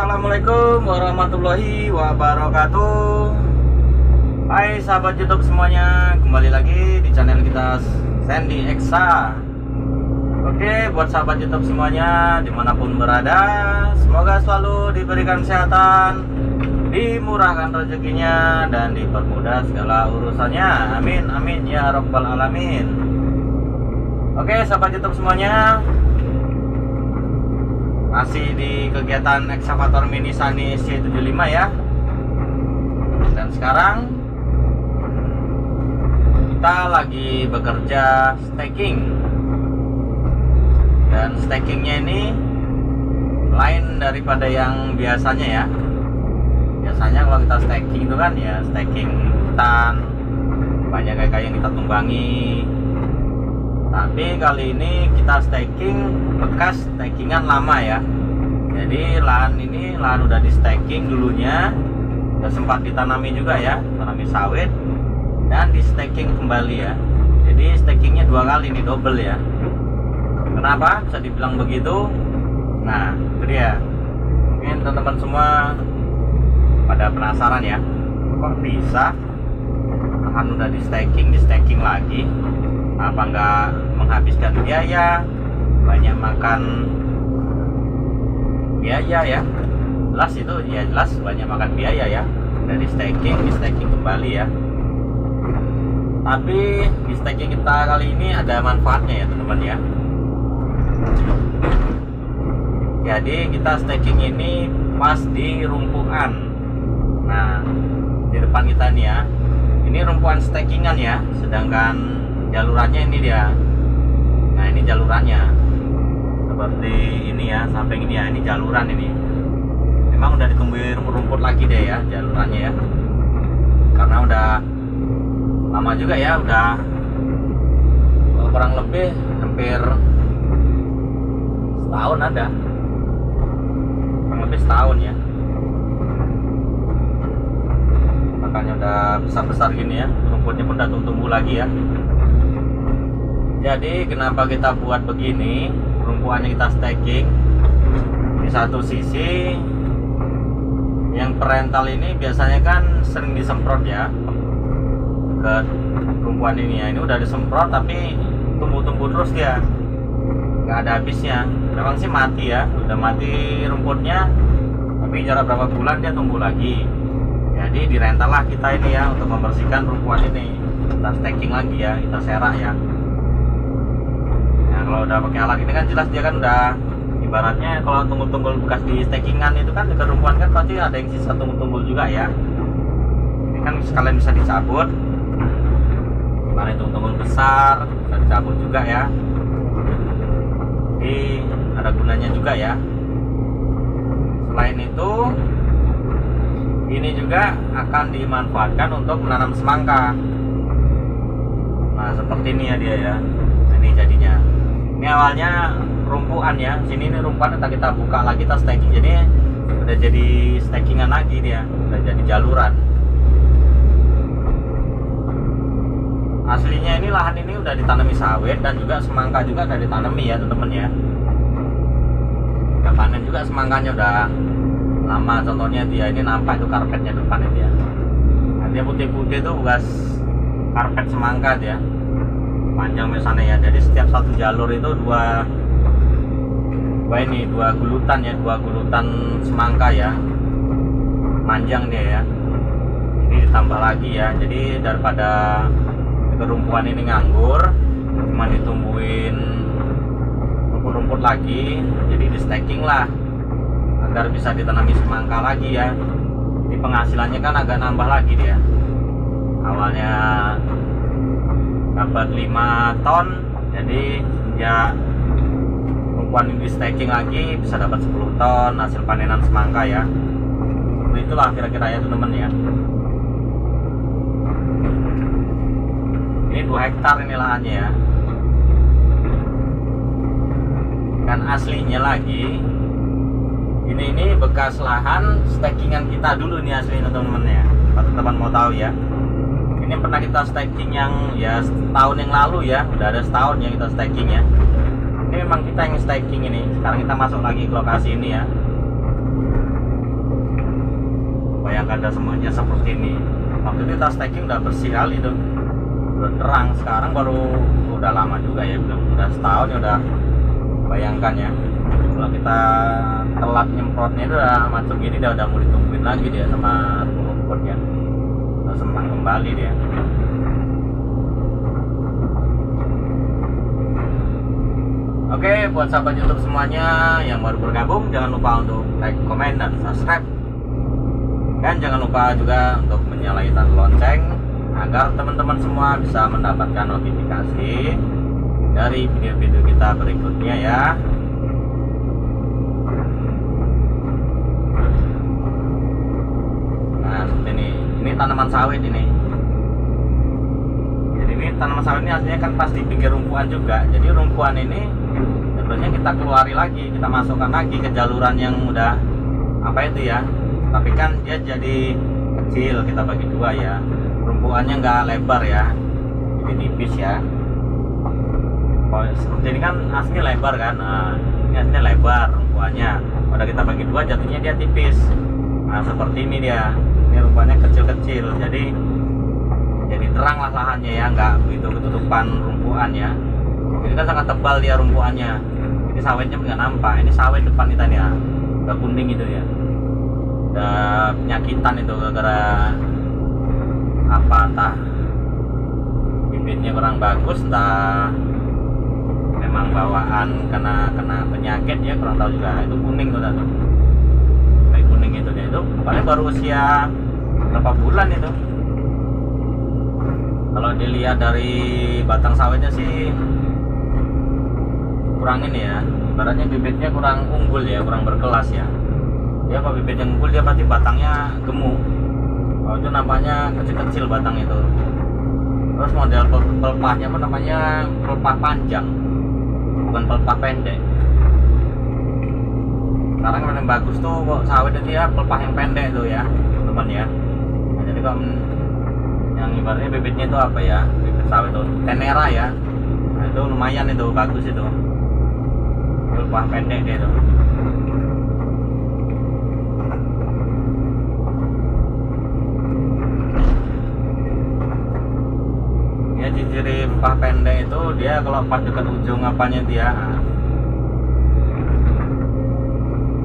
Assalamualaikum warahmatullahi wabarakatuh. Hai sahabat YouTube semuanya, kembali lagi di channel kita Sandy Eksa. Oke, buat sahabat YouTube semuanya dimanapun berada, semoga selalu diberikan kesehatan, dimurahkan rezekinya, dan dipermudah segala urusannya. Amin amin ya rabbal alamin. Oke sahabat YouTube semuanya, masih di kegiatan ekskavator mini Sani C75 ya. Dan sekarang kita lagi bekerja staking. Dan stakingnya ini lain daripada yang biasanya ya. Biasanya kalau kita staking itu kan ya staking hutan, banyak kayak yang kita tumbangi. Tapi kali ini kita staking bekas stakingan lama ya. Jadi lahan ini lahan udah di staking dulunya, udah sempat ditanami juga ya, tanami sawit, dan di staking kembali ya. Jadi stakingnya dua kali, ini double ya. Kenapa bisa dibilang begitu? Nah itu dia. Mungkin teman-teman semua pada penasaran ya, kok bisa lahan udah di staking lagi? Apa nggak menghabiskan biaya, banyak makan biaya ya? Jelas itu ya, jelas banyak makan biaya ya. Dari di staking kembali ya. Tapi di staking kita kali ini ada manfaatnya ya teman-teman ya. Jadi kita staking ini pas di rumpuan. Nah di depan kita nih ya, ini rumpuan stakingan ya, sedangkan jalurannya ini dia. Nah ini jalurannya seperti ini ya, samping ini ya, ini jaluran ini. Memang udah ditumbuhin rumput lagi deh ya jalurannya ya, karena udah lama juga ya, udah kurang lebih hampir setahun ada, kurang lebih setahun ya. Makanya udah besar-besar gini ya, rumputnya pun udah tumbuh lagi ya. Jadi kenapa kita buat begini, rumpuannya kita staking. Di satu sisi yang parental ini biasanya kan sering disemprot ya ke rumpuan ini ya. Ini udah disemprot tapi tumbuh-tumbuh terus dia, nggak ada habisnya. Memang sih mati ya, udah mati rumputnya, tapi jarak berapa bulan dia tumbuh lagi. Jadi dirental lah kita ini ya untuk membersihkan rumpuan ini. Kita staking lagi ya, kita serak ya. Kalau udah pakai alat ini kan jelas dia kan udah, ibaratnya kalau tunggul-tunggul bekas di stakingan itu kan dekat rumpuan kan pasti ada yang sisa tunggul-tunggul juga ya. Ini kan sekalian bisa dicabut. Mana itu tunggul besar bisa dicabut juga ya. Jadi ada gunanya juga ya. Selain itu, ini juga akan dimanfaatkan untuk menanam semangka. Nah seperti ini ya dia ya. Ini jadinya. Ini awalnya rumpuan ya, sini ini rumpuan, entah kita buka lagi, kita staking, jadi udah jadi stakingan lagi dia, udah jadi jaluran. Aslinya ini lahan ini udah ditanami sawit dan juga semangka juga udah ditanami ya teman-teman ya. Udah panen juga semangkanya udah lama, contohnya dia ini nampak itu karpetnya depannya dia. Nah, dia putih-putih itu bekas karpet semangka dia. Panjang misalnya ya, jadi setiap satu jalur itu dua gulutan ya, dua gulutan semangka ya, panjang dia ya. Ini ditambah lagi ya, jadi daripada kerumpuan ini nganggur, cuma ditumbuhin rumput-rumput lagi, jadi di staking lah agar bisa ditanami semangka lagi ya. Jadi penghasilannya kan agak nambah lagi dia. Awalnya dapat 5 ton, jadi ya rumpuan ini di staking lagi bisa dapat 10 ton hasil panenan semangka ya. Seperti itulah kira-kira ya teman-teman ya. Ini 2 hektar ini lahannya ya. Kan aslinya lagi ini bekas lahan stakingan kita dulu nih aslinya teman-teman ya. Kalau teman-teman mau tahu ya, ini pernah kita staking yang ya setahun yang lalu ya, udah ada setahun ya kita staking ya. Ini memang kita yang staking ini. Sekarang kita masuk lagi ke lokasi ini ya. nggak ada semuanya seperti ini. Waktu itu kita stacking udah bersih kali tuh, udah terang. Sekarang baru udah lama juga ya, belum udah setahun ya. Udah bayangkan ya, kalau kita telat nyemprotnya itu udah macam gini, udah mau ditungguin lagi dia sama rumput ya, udah senang kembali dia. Oke, buat sahabat YouTube semuanya yang baru bergabung, jangan lupa untuk like, komen, dan subscribe. Dan jangan lupa juga untuk menyalakan tanda lonceng agar teman-teman semua bisa mendapatkan notifikasi dari video-video kita berikutnya ya. Nah, seperti ini tanaman sawit ini. Jadi ini tanaman sawit ini aslinya kan pas di pinggir rumpuan juga. Jadi rumpuan ini tentunya kita keluari lagi, kita masukkan lagi ke jaluran yang udah apa itu ya. Tapi kan dia jadi kecil, kita bagi dua ya. Rumpuannya nggak lebar ya, jadi tipis ya. Kalau seperti ini kan asli lebar kan, nah, ini aslinya lebar rumpuannya. Udah kita bagi dua, jatuhnya dia tipis. Nah seperti ini dia, ini rumpuannya kecil-kecil, jadi terang lah lahannya ya, nggak begitu ketutupan rumpuannya. Ini kan sangat tebal dia rumpuannya. Ini sawitnya nggak nampak. Ini sawit depan kita nih ya, udah kuning itu ya. Udah penyakitan itu gara-gara apa, entah bibitnya kurang bagus, entah memang bawaan kena penyakit ya, kurang tahu juga. Itu kuning tuh, kayak kuning itu dia. Itu paling baru usia berapa bulan itu. Kalau dilihat dari batang sawitnya sih kurang ini ya, ibaratnya bibitnya kurang unggul ya, kurang berkelas ya. Dia kalau bibit yang unggul dia pasti batangnya gemuk. Oh, itu nampaknya kecil-kecil batang itu. Terus model pelepahnya apa namanya, pelepah panjang, bukan pelepah pendek. Sekarang yang paling bagus tuh kok sawit itu ya pelepah yang pendek tuh ya teman ya. Nah, jadi kalau yang ibaratnya bibitnya itu apa ya, bibit sawit itu tenera ya. Nah, itu lumayan itu, bagus itu. Pelepah pendek dia itu. Ya ciri pelepah pendek itu dia kalau pas dekat ujung apanya dia,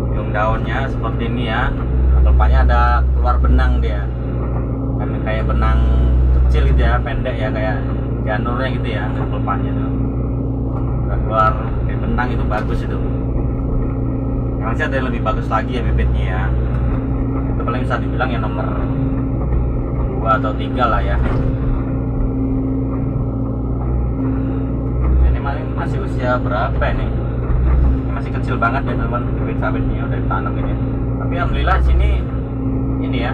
ujung daunnya seperti ini ya. Pelepahnya ada keluar benang dia, kan kayak benang kecil gitu ya, pendek ya, kayak janurnya gitu ya, pelepahnya tuh keluar kayak benang. Itu bagus itu. Yang sih ada yang lebih bagus lagi ya bibitnya ya. Itu paling bisa dibilang ya nomor 2 atau 3 lah ya. Ini masih usia berapa ini? Ini masih kecil banget ya teman-teman, bibit sawitnya udah ditanam ini. Tapi alhamdulillah sini ini ya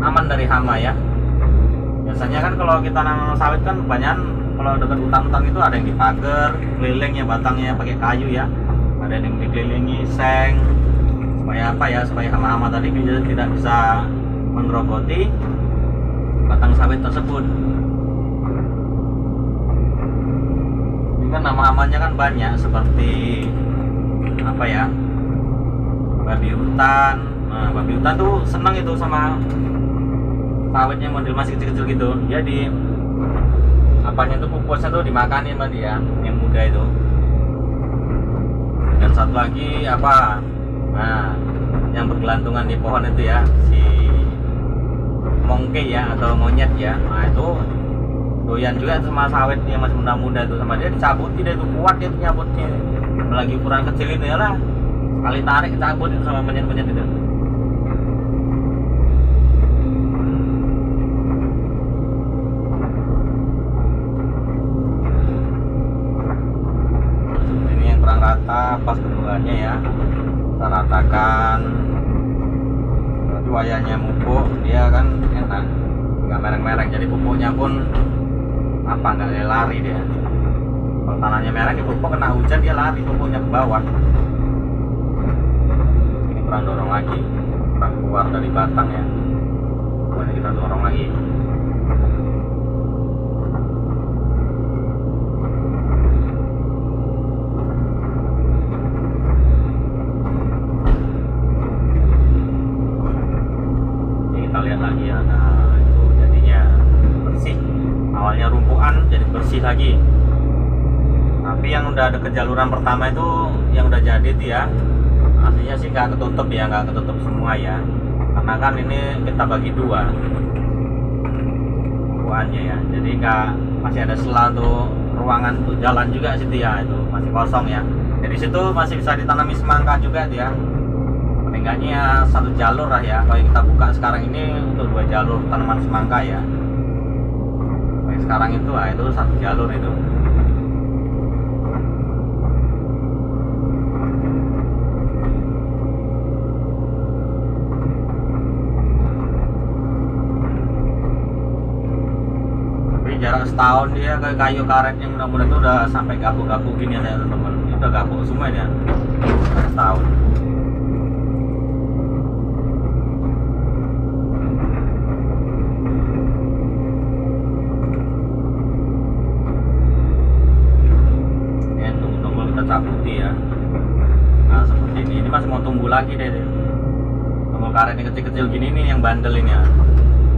aman dari hama ya. Biasanya kan kalau kita nanam sawit kan banyak, kalau dekat hutan-hutan itu ada yang dipagar keliling ya, batangnya pakai kayu ya, ada yang dikelilingi seng supaya apa ya, supaya hama-hama tadi tidak bisa menggerogoti batang sawit tersebut. Ini kan hama-hamanya kan banyak, seperti apa ya, babi hutan. Nah, babi hutan tuh senang itu sama sawitnya model masih kecil-kecil gitu. Dia di apanya tuh, pupusnya tuh dimakanin sama dia yang muda itu. Dan satu lagi apa, nah yang bergelantungan di pohon itu ya, si mongke ya atau monyet ya. Nah itu doyan juga sama sawit yang masih muda-muda itu, sama dia dicabuti, dia itu kuat dia nyabutnya. Lagi ukuran kecil itu ya lah, sekali tarik cabut itu sama monyet-monyet itu. Pas keduanya ya, kita ratakan. Nanti wayanya mupuk, dia kan enak, nggak mereng-mereng, jadi pupuknya pun apa, nggak lari dia. Kalau tanahnya mereng di pupuk, kena hujan dia lari pupuknya ke bawah. Ini kurang dorong lagi, kurang keluar dari batang ya. Ini kita dorong lagi. lihat lagi ya. Nah itu jadinya bersih, awalnya rumpukan jadi bersih lagi. Tapi yang udah ada kejaluran pertama itu yang udah jadi itu ya, aslinya sih nggak ketutup ya, nggak ketutup semua ya, karena kan ini kita bagi dua rumpukannya ya, jadi nggak, masih ada sela tuh ruangan untuk jalan juga situ ya, itu masih kosong ya. Jadi situ masih bisa ditanami semangka juga dia. Peninggalnya ya satu jalur lah ya. Kalau kita buka sekarang ini untuk 2 jalur tanaman semangka ya. Kayak sekarang itu itu satu jalur itu. Tapi jarak setahun dia ke kayu karet yang mudah-mudahan itu udah sampai gabuk-gabuk gini ya teman-teman. Ini udah gabuk semua ya. Setahun. Cabuti ya. Nah seperti ini masih mau tumbuh lagi deh. Tombol karet ini kecil-kecil gini nih yang bandel ini ya.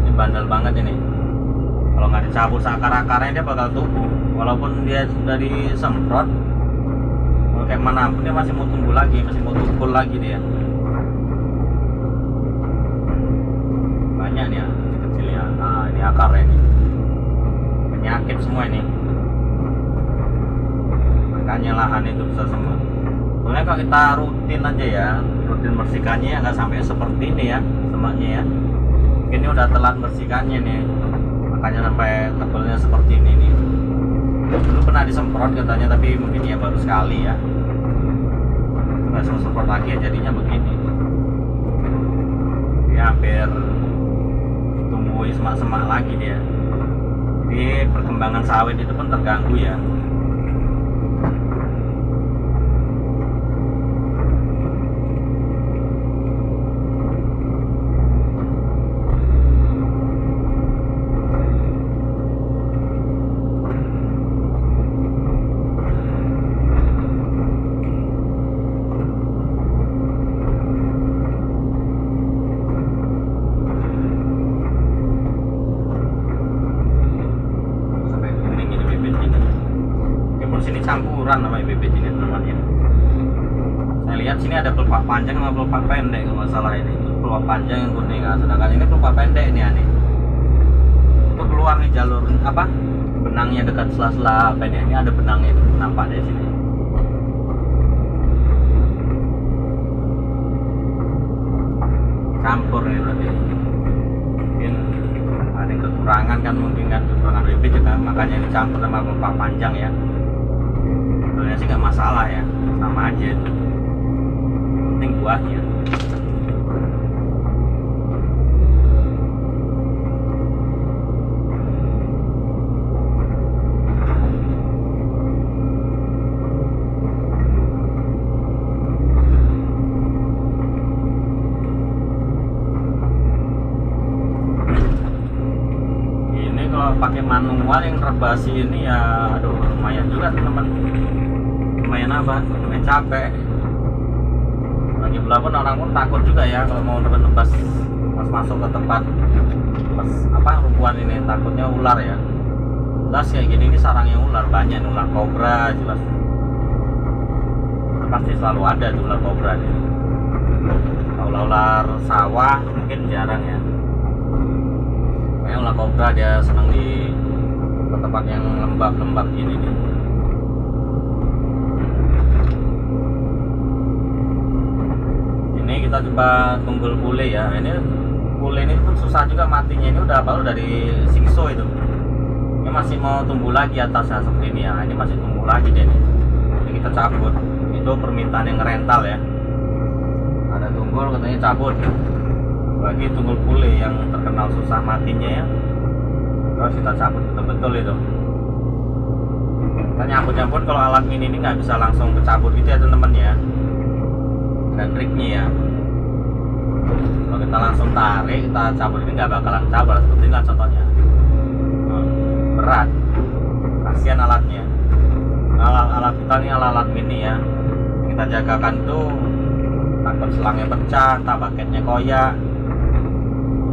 Ini bandel banget ini. Kalau nggak dicabut seakar-akarnya dia bakal tumbuh. Walaupun dia sudah disemprot, mau kayak manapun dia masih mau tumbuh lagi, masih mau tumpul lagi dia. Banyak nih ya, kecil ya. Nah ini akarnya ini. Penyakit semua ini. Makanya lahan itu bisa semua. Soalnya kalau kita rutin aja ya, rutin bersihkannya ya, nggak sampai seperti ini ya semaknya ya. Ini udah telat bersihkannya nih, makanya sampai tebalnya seperti ini nih. Dulu pernah disemprot katanya, tapi mungkin ya baru sekali ya. Nggak semprot lagi ya, jadinya begini. Dia hampir tumbuh semak-semak lagi dia. Jadi perkembangan sawit itu pun terganggu ya. Campuran sama bibit ini teman-teman. Saya lihat sini ada pelupak panjang sama pelupak pendek kalau nggak salah ini. Itu pelupak panjang yang kuning, sedangkan ini pelupak pendek ini aneh. Itu peluang nih jalur apa? Benangnya dekat sela-sela pendek ini ada benangnya itu nampak dari sini. Campur nih berarti. Mungkin ada kekurangan kan, mungkin kan kekurangan bibit juga, makanya ini campur sama pelupak panjang ya. Sebenarnya sih nggak masalah ya, sama aja itu. Penting buahnya. Ini kalau pakai manual yang rebasi ini ya, aduh lumayan juga teman-teman. Lumayan apa? Lumayan capek. Lagi pula pun orang pun takut juga ya kalau mau nebas pas masuk ke tempat pas apa rumpuan ini, takutnya ular ya. Jelas kayak gini ini sarangnya ular banyak, ular kobra jelas. Pasti selalu ada tuh ular kobra nih. Kalau ular sawah mungkin jarang ya. Kayak ular kobra dia senang di tempat yang lembab-lembab gini nih. Ini kita coba tunggul pule ya. Ini pule ini pun susah juga matinya, ini udah baru dari singso itu. Ini masih mau tumbuh lagi atasnya seperti ini ya. Ini masih tumbuh lagi deh nih. Ini kita cabut. Itu permintaan yang ngerental ya. Ada tunggul katanya cabut. Bagi tunggul pule yang terkenal susah matinya ya. Terus kita cabut betul-betul itu. Kita nyambut-nyambut kalau alat mini ini nggak bisa langsung kecabut gitu ya teman-teman ya. Ada triknya ya. Kalau kita langsung tarik, kita cabut ini nggak bakalan cabut. Seperti ini lah contohnya. Berat. Kasihan alatnya. Alat kita ini alat mini ya. Kita jagakan tuh takut selangnya pecah, entah baketnya koyak.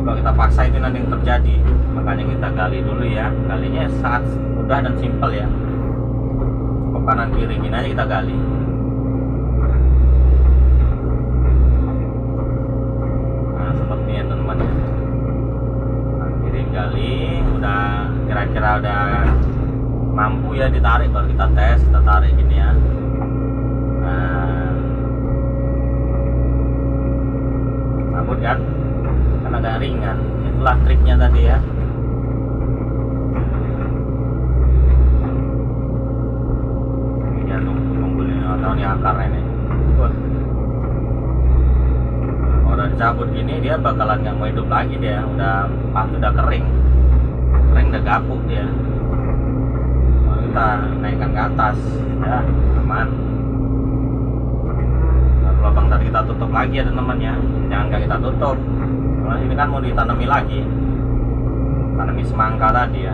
Kalau kita paksa itu nanti yang terjadi. Makanya kita gali dulu ya. Galinya sangat mudah dan simpel ya. Cukup kanan kiri gini aja kita gali. Nah seperti ini teman-teman. Kanan kiri gali, udah kira-kira udah mampu ya ditarik, baru kita tes, kita tarik gini ya. Nah, sambut kan agak ringan, itulah triknya tadi ya. Ini tunggu ini atau ini akarnya nih. Kalau udah dicabut gini dia bakalan nggak mau hidup lagi dia, pasti udah kering, udah gapuk dia. Kalau kita naikkan ke atas ya aman. Lalu lubang tadi kita tutup lagi ya teman-teman ya, jangan nggak kita tutup. Nah, ini kan mau ditanami lagi, tanami semangka tadi ya.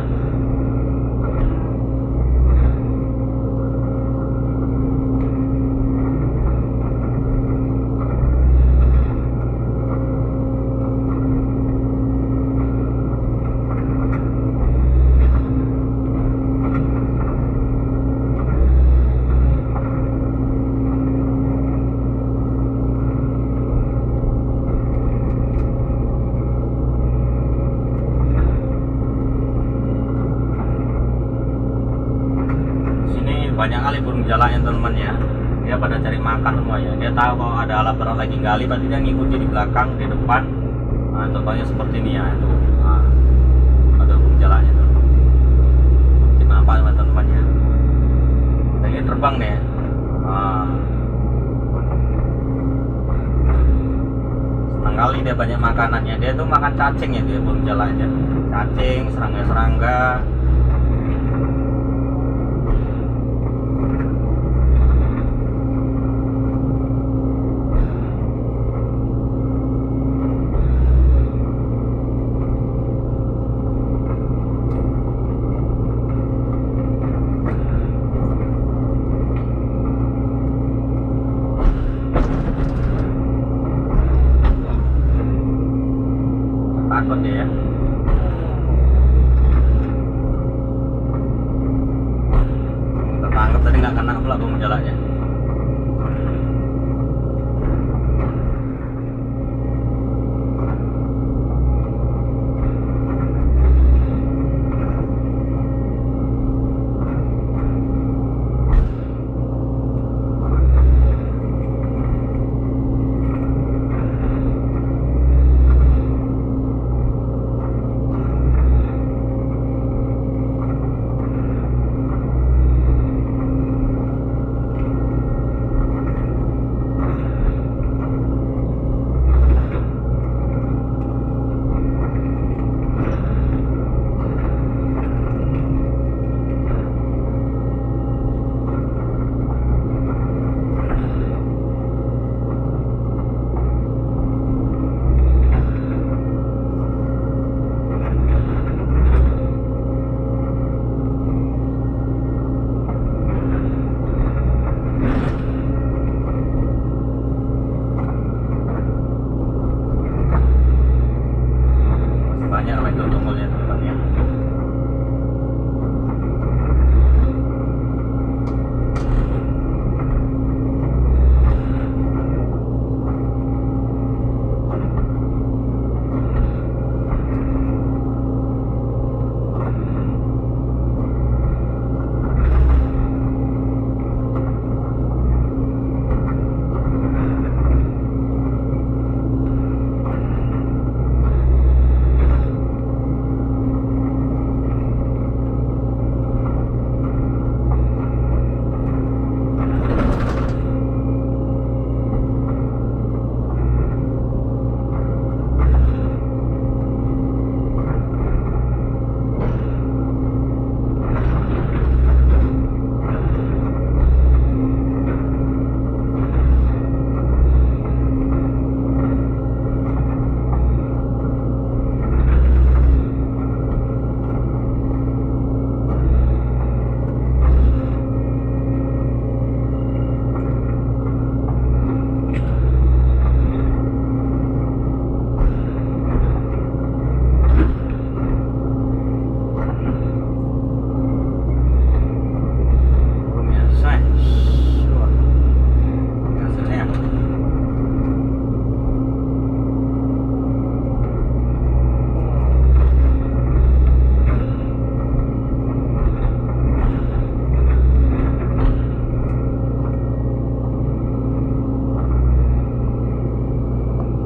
Banyak kali burung jalaknya teman-teman ya, dia pada cari makan semua ya. Dia tahu kalau ada alat berat lagi gali, berarti dia ngikuti di belakang, di depan. Nah, contohnya seperti ini ya, itu ada burung jalaknya tuh. Kenapa teman-teman ya? Nah, ini terbang nih. Senang kali dia banyak makanannya. Dia tuh makan cacing ya, dia burung jalaknya. Cacing, serangga-serangga. Takut dia ya. Kita tangkap tadi nggak kena pula burung jalaknya.